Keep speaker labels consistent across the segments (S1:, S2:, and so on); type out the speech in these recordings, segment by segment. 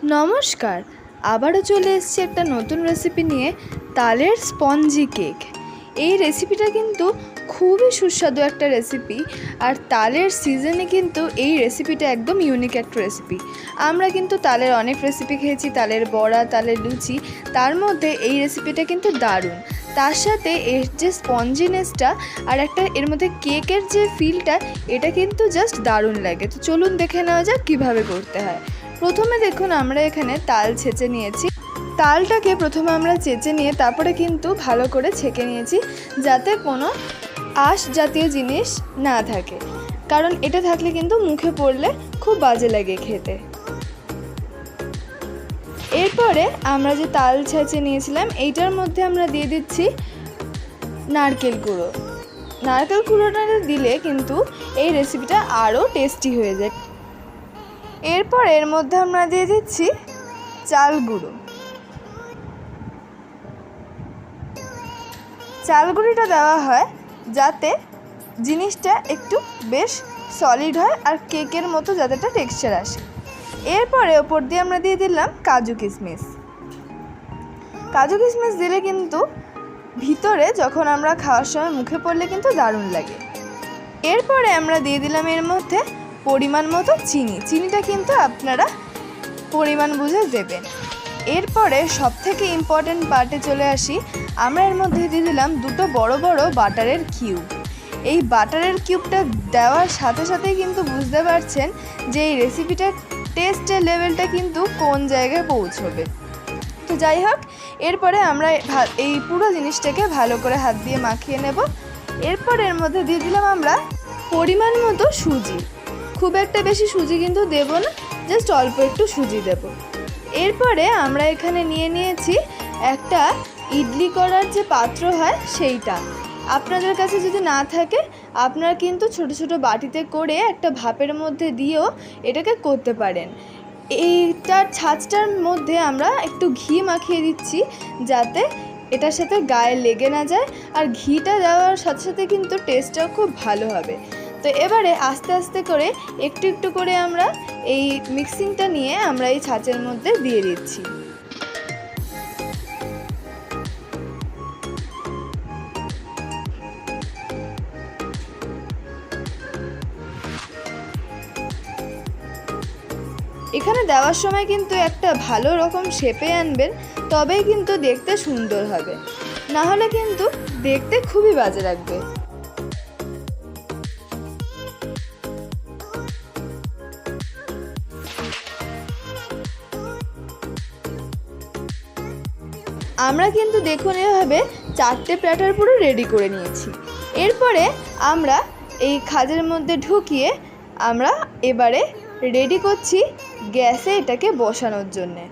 S1: নমস্কার, আবারও চলে এসেছি একটা নতুন রেসিপি নিয়ে, তালের স্পঞ্জি কেক। এই রেসিপিটা কিন্তু খুবই সুস্বাদু একটা রেসিপি, আর তালের সিজনে কিন্তু এই রেসিপিটা একদম ইউনিক একটা রেসিপি। আমরা কিন্তু তালের অনেক রেসিপি খেয়েছি, তালের বড়া, তালের লুচি, তার মধ্যে এই রেসিপিটা কিন্তু দারুণ। তার সাথে এর যে স্পঞ্জিনেসটা আর একটা এর মধ্যে কেকের যে ফিলটা, এটা কিন্তু জাস্ট দারুণ লাগে। তো চলুন দেখে নেওয়া যাক কীভাবে করতে হয়। প্রথমে দেখুন, আমরা এখানে তাল ছেঁচে নিয়েছি। তালটাকে প্রথমে আমরা চেঁচে নিয়ে তারপরে কিন্তু ভালো করে ছেঁকে নিয়েছি, যাতে কোনো আঁশ জাতীয় জিনিস না থাকে, কারণ এটা থাকলে কিন্তু মুখে পড়লে খুব বাজে লাগে খেতে। এরপরে আমরা যে তাল ছেঁচে নিয়েছিলাম, এইটার মধ্যে আমরা দিয়ে দিচ্ছি নারকেল গুঁড়ো। নারকেল গুঁড়োটা দিলে কিন্তু এই রেসিপিটা আরও টেস্টি হয়ে যায়। এরপর এর মধ্যে আমরা দিয়ে দিচ্ছি চাল গুঁড়ো। চাল গুঁড়োটা দেওয়া হয় যাতে জিনিসটা একটু বেশ সলিড হয় আর কেকের মতো যাতে একটা টেক্সচার আসে। এরপরে ওপর দিয়ে আমরা দিয়ে দিলাম কাজু কিশমিশ। কাজু কিশমিশ দিলে কিন্তু ভিতরে যখন আমরা খাওয়ার সময় মুখে পড়লে কিন্তু দারুণ লাগে। এরপরে আমরা দিয়ে দিলাম এর মধ্যে পরিমাণ মতো চিনি। চিনিটা কিন্তু আপনারা পরিমাণ বুঝে দেবেন। এরপরে সবথেকে ইম্পর্ট্যান্ট পার্টে চলে আসি। আমরা এর মধ্যে দিয়ে দিলাম দুটো বড় বড় বাটারের কিউব। এই বাটারের কিউবটা দেওয়ার সাথে সাথেই কিন্তু বুঝতে পারছেন যে এই রেসিপিটার টেস্টের লেভেলটা কিন্তু কোন জায়গায় পৌঁছবে। তো যাই হোক, এরপরে আমরা এই পুরো জিনিসটাকে ভালো করে হাত দিয়ে মাখিয়ে নেব। এরপর এর মধ্যে দিয়ে দিলাম আমরা পরিমাণ মতো সুজি। খুব একটা বেশি সুজি কিন্তু দেব না, জাস্ট অল্প একটু সুজি দেব। এরপরে আমরা এখানে নিয়ে নিয়েছি একটা ইডলি করার যে পাত্র হয় সেইটা। আপনাদের কাছে যদি না থাকে, আপনারা কিন্তু ছোট ছোট বাটিতে করে একটা ভাপের মধ্যে দিয়েও এটাকে করতে পারেন। এইটার ছাঁচটার মধ্যে আমরা একটু ঘি মাখিয়ে দিচ্ছি, যাতে এটার সাথে গায়ে লেগে না যায়, আর ঘিটা দেওয়ার সাথে সাথে কিন্তু টেস্টটাও খুব ভালো হবে। তো এবারে আস্তে আস্তে করে একটু একটু করে আমরা এই মিক্সিংটা নিয়ে আমরা এই ছাঁচের মধ্যে দিয়ে দিচ্ছি। এখানে দেওয়ার সময় কিন্তু একটা ভালো রকম শেপে আনবেন, তবেই কিন্তু দেখতে সুন্দর হবে, না হলে কিন্তু দেখতে খুবই বাজে লাগবে। আমরা কিন্তু দেখুন এভাবে 4টে প্ল্যাটার পুরো রেডি করে নিয়েছি। এরপরে আমরা এই খাজের মধ্যে ঢুকিয়ে আমরা এবারে রেডি করছি গ্যাসে এটাকে বসানোর জন্যে।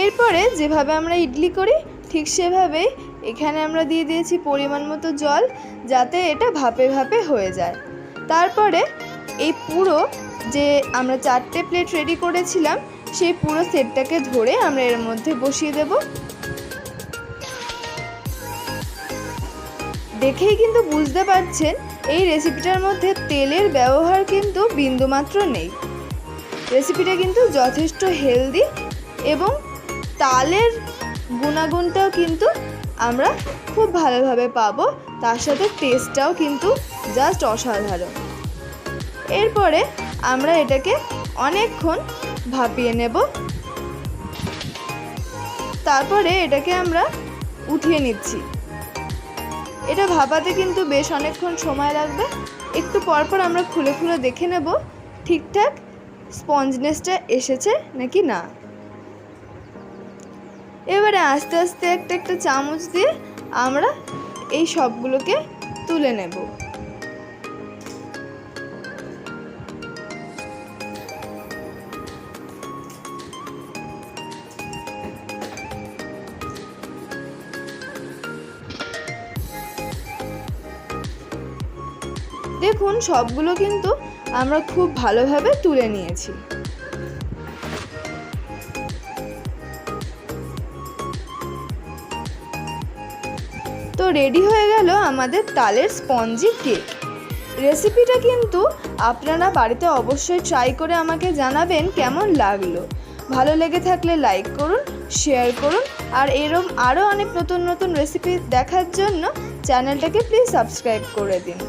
S1: এরপরে যেভাবে আমরা ইডলি করি ঠিক সেভাবেই এখানে আমরা দিয়ে দিয়েছি পরিমাণ মতো জল, যাতে এটা ভাপে ভাপে হয়ে যায়। তারপরে এই পুরো যে আমরা 4টে প্লেট রেডি করেছিলাম, সেই পুরো সেটটাকে ধরে আমরা এর মধ্যে বসিয়ে দেব। দেখেই কিন্তু বুঝতে পারছেন এই রেসিপিটার মধ্যে তেলের ব্যবহার কিন্তু বিন্দুমাত্র নেই। রেসিপিটা কিন্তু যথেষ্ট হেলদি এবং তালের গুণাগুণটাও কিন্তু আমরা খুব ভালোভাবে পাবো, তার সাথে টেস্টটাও কিন্তু জাস্ট অসাধারণ। এরপরে আমরা এটাকে অনেকক্ষণ ভাপিয়ে নেব। তারপরে এটাকে আমরা উঠিয়ে নিচ্ছি। এটা ভাপাতে কিন্তু বেশ অনেকক্ষণ সময় লাগবে। একটু পরপর আমরা খুলে খুলে দেখে নেব ঠিকঠাক স্পঞ্জনেসটা এসেছে নাকি না। এবারে আস্তে আস্তে একটা একটা চামচ দিয়ে আমরা এই সবগুলোকে তুলে নেব। দেখুন সবগুলো কিন্তু আমরা খুব ভালোভাবে তুলে নিয়েছি। তো রেডি হয়ে গেল আমাদের তালের স্পঞ্জি কেক। রেসিপিটা কিন্তু আপনারা বাড়িতে অবশ্যই ট্রাই করে আমাকে জানাবেন কেমন লাগলো। ভালো লেগে থাকলে লাইক করুন, শেয়ার করুন, আর এরকম আরও অনেক নতুন নতুন রেসিপি দেখার জন্য চ্যানেলটাকে প্লিজ সাবস্ক্রাইব করে দিন।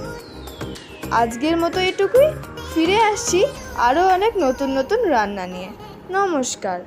S1: আজকের মতো এটুকুই, ফিরে আসছি আরও অনেক নতুন নতুন রান্না নিয়ে। নমস্কার।